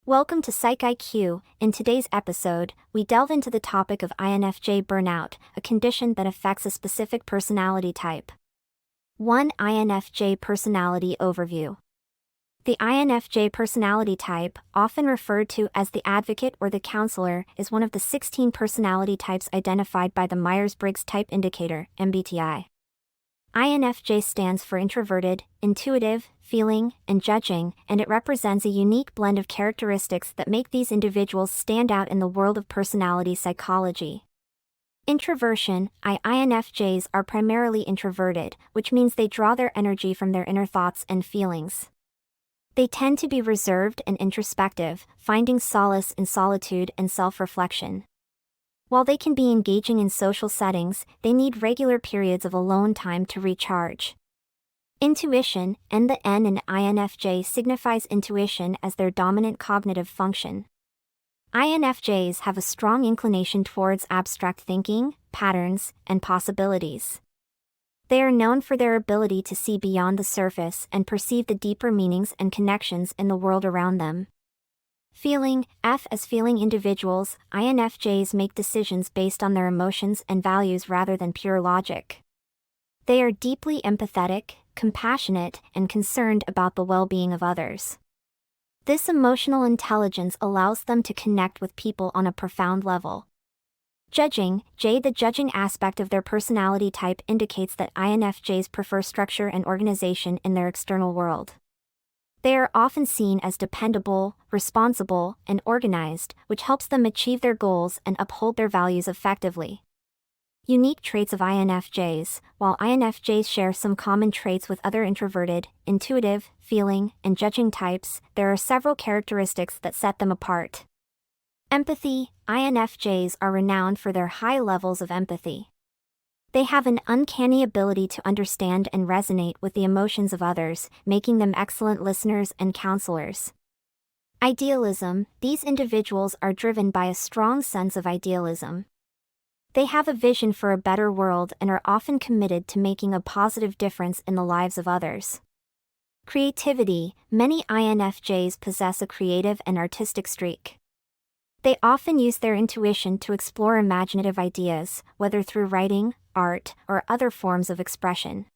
Welcome to Psych IQ. In today's episode, we delve into the topic of INFJ burnout, a condition that affects a specific personality type. 1. INFJ Personality Overview. The INFJ personality type, often referred to as the advocate or the counselor, is one of the 16 personality types identified by the Myers-Briggs Type Indicator, MBTI. INFJ stands for introverted, intuitive, feeling, and judging, and it represents a unique blend of characteristics that make these individuals stand out in the world of personality psychology. Introversion. INFJs are primarily introverted, which means they draw their energy from their inner thoughts and feelings. They tend to be reserved and introspective, finding solace in solitude and self-reflection. While they can be engaging in social settings, they need regular periods of alone time to recharge. Intuition, and the N in INFJ signifies intuition as their dominant cognitive function. INFJs have a strong inclination towards abstract thinking, patterns, and possibilities. They are known for their ability to see beyond the surface and perceive the deeper meanings and connections in the world around them. Feeling. As feeling individuals, INFJs make decisions based on their emotions and values rather than pure logic. They are deeply empathetic, compassionate, and concerned about the well-being of others. This emotional intelligence allows them to connect with people on a profound level. Judging. The judging aspect of their personality type indicates that INFJs prefer structure and organization in their external world. They are often seen as dependable, responsible, and organized, which helps them achieve their goals and uphold their values effectively. Unique traits of INFJs. While INFJs share some common traits with other introverted, intuitive, feeling, and judging types, there are several characteristics that set them apart. Empathy. INFJs are renowned for their high levels of empathy. They have an uncanny ability to understand and resonate with the emotions of others, making them excellent listeners and counselors. Idealism. These individuals are driven by a strong sense of idealism. They have a vision for a better world and are often committed to making a positive difference in the lives of others. Creativity. Many INFJs possess a creative and artistic streak. They often use their intuition to explore imaginative ideas, whether through writing, art, or other forms of expression.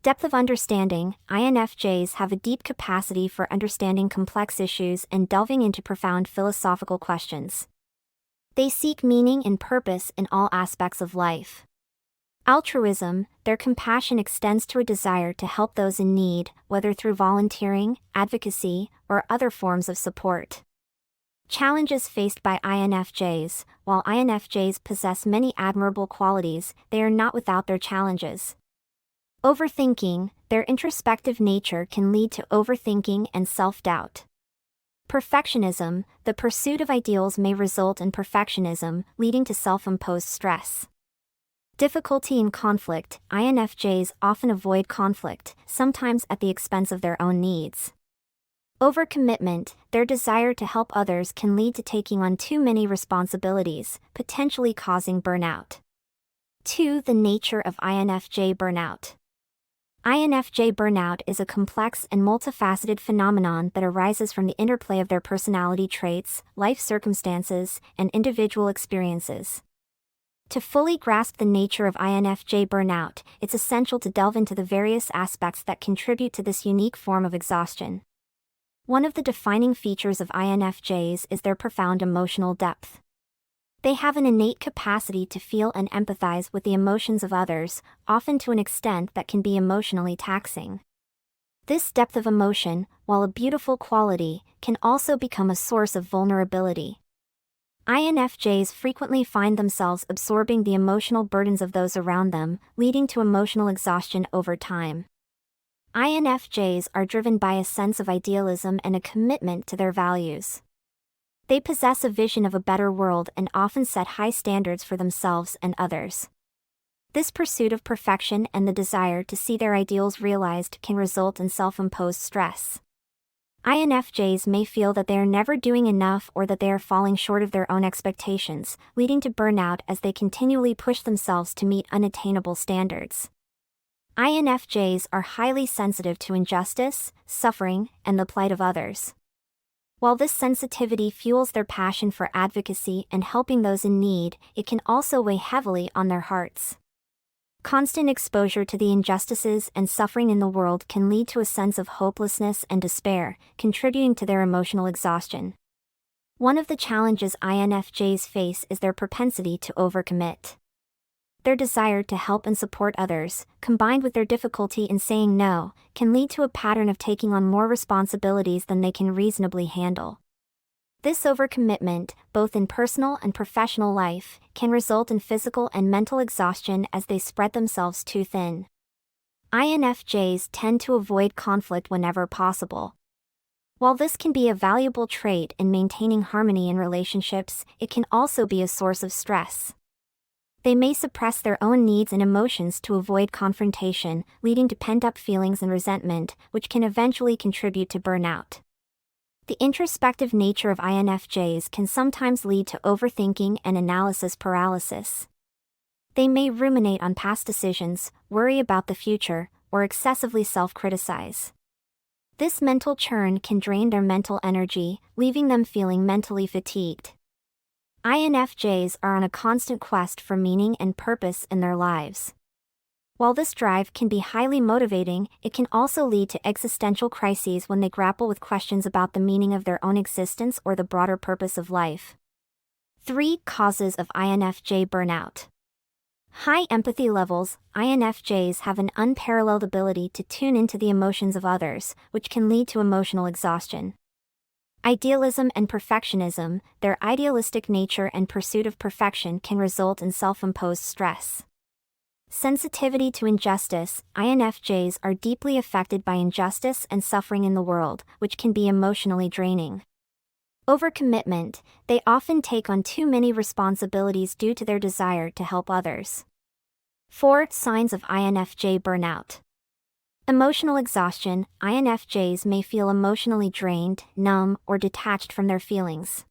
Depth of understanding. INFJs have a deep capacity for understanding complex issues and delving into profound philosophical questions. They seek meaning and purpose in all aspects of life. Altruism. Their compassion extends to a desire to help those in need, whether through volunteering, advocacy, or other forms of support. Challenges faced by INFJs. While INFJs possess many admirable qualities, they are not without their challenges. Overthinking. Their introspective nature can lead to overthinking and self-doubt. Perfectionism. The pursuit of ideals may result in perfectionism, leading to self-imposed stress. Difficulty in conflict. INFJs often avoid conflict, sometimes at the expense of their own needs. Overcommitment. Their desire to help others can lead to taking on too many responsibilities, potentially causing burnout. 2. The nature of INFJ burnout. INFJ burnout is a complex and multifaceted phenomenon that arises from the interplay of their personality traits, life circumstances, and individual experiences. To fully grasp the nature of INFJ burnout, it's essential to delve into the various aspects that contribute to this unique form of exhaustion. One of the defining features of INFJs is their profound emotional depth. They have an innate capacity to feel and empathize with the emotions of others, often to an extent that can be emotionally taxing. This depth of emotion, while a beautiful quality, can also become a source of vulnerability. INFJs frequently find themselves absorbing the emotional burdens of those around them, leading to emotional exhaustion over time. INFJs are driven by a sense of idealism and a commitment to their values. They possess a vision of a better world and often set high standards for themselves and others. This pursuit of perfection and the desire to see their ideals realized can result in self-imposed stress. INFJs may feel that they are never doing enough or that they are falling short of their own expectations, leading to burnout as they continually push themselves to meet unattainable standards. INFJs are highly sensitive to injustice, suffering, and the plight of others. While this sensitivity fuels their passion for advocacy and helping those in need, it can also weigh heavily on their hearts. Constant exposure to the injustices and suffering in the world can lead to a sense of hopelessness and despair, contributing to their emotional exhaustion. One of the challenges INFJs face is their propensity to overcommit. Their desire to help and support others, combined with their difficulty in saying no, can lead to a pattern of taking on more responsibilities than they can reasonably handle. This overcommitment, both in personal and professional life, can result in physical and mental exhaustion as they spread themselves too thin. INFJs tend to avoid conflict whenever possible. While this can be a valuable trait in maintaining harmony in relationships, it can also be a source of stress. They may suppress their own needs and emotions to avoid confrontation, leading to pent-up feelings and resentment, which can eventually contribute to burnout. The introspective nature of INFJs can sometimes lead to overthinking and analysis paralysis. They may ruminate on past decisions, worry about the future, or excessively self-criticize. This mental churn can drain their mental energy, leaving them feeling mentally fatigued. INFJs are on a constant quest for meaning and purpose in their lives. While this drive can be highly motivating, it can also lead to existential crises when they grapple with questions about the meaning of their own existence or the broader purpose of life. 3 Causes of INFJ burnout. High empathy levels. INFJs have an unparalleled ability to tune into the emotions of others, which can lead to emotional exhaustion. Idealism and perfectionism. Their idealistic nature and pursuit of perfection can result in self-imposed stress. Sensitivity to injustice. INFJs are deeply affected by injustice and suffering in the world, which can be emotionally draining. Overcommitment. They often take on too many responsibilities due to their desire to help others. 4 Signs of INFJ burnout. Emotional exhaustion. INFJs may feel emotionally drained, numb, or detached from their feelings.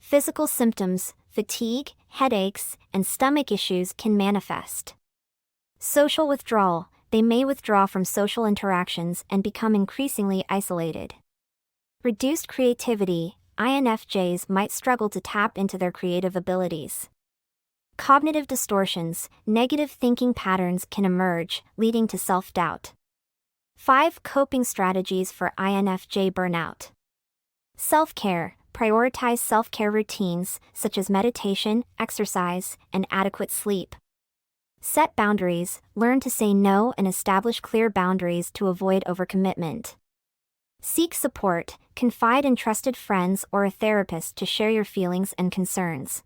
Physical symptoms. Fatigue, headaches, and stomach issues can manifest. Social withdrawal. They may withdraw from social interactions and become increasingly isolated. Reduced creativity. INFJs might struggle to tap into their creative abilities. Cognitive distortions. Negative thinking patterns can emerge, leading to self-doubt. 5 Coping strategies for INFJ burnout. Self-care. Prioritize self-care routines, such as meditation, exercise, and adequate sleep. Set boundaries. Learn to say no and establish clear boundaries to avoid overcommitment. Seek support. Confide in trusted friends or a therapist to share your feelings and concerns.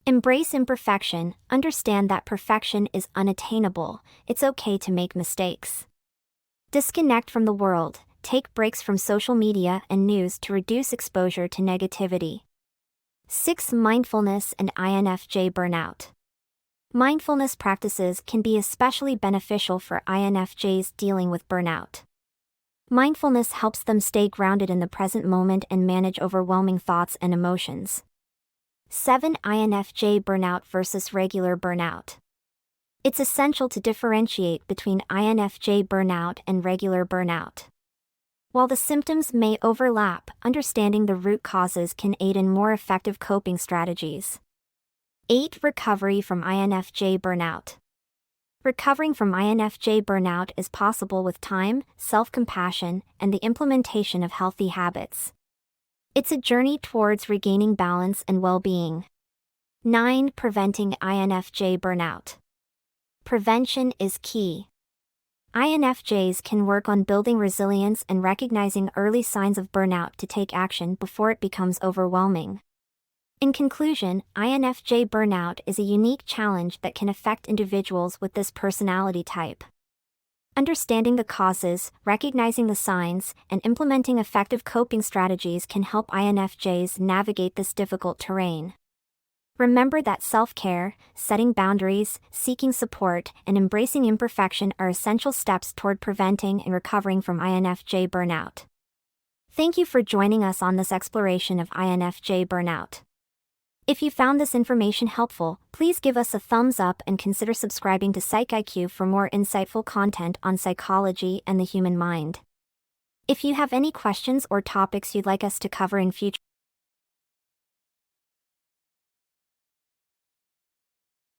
Embrace imperfection. Understand that perfection is unattainable. It's okay to make mistakes. Disconnect from the world. Take breaks from social media and news to reduce exposure to negativity. 6 Mindfulness and INFJ burnout. Mindfulness practices can be especially beneficial for INFJs dealing with burnout. Mindfulness helps them stay grounded in the present moment and manage overwhelming thoughts and emotions. 7 INFJ burnout versus regular burnout. It's essential to differentiate between INFJ burnout and regular burnout. While the symptoms may overlap, understanding the root causes can aid in more effective coping strategies. 8 Recovery from INFJ burnout. Recovering from INFJ burnout is possible with time, self-compassion, and the implementation of healthy habits. It's a journey towards regaining balance and well-being. 9 Preventing INFJ burnout. Prevention is key. INFJs can work on building resilience and recognizing early signs of burnout to take action before it becomes overwhelming. In conclusion, INFJ burnout is a unique challenge that can affect individuals with this personality type. Understanding the causes, recognizing the signs, and implementing effective coping strategies can help INFJs navigate this difficult terrain. Remember that self-care, setting boundaries, seeking support, and embracing imperfection are essential steps toward preventing and recovering from INFJ burnout. Thank you for joining us on this exploration of INFJ burnout. If you found this information helpful, please give us a thumbs up and consider subscribing to Psych IQ for more insightful content on psychology and the human mind. If you have any questions or topics you'd like us to cover in future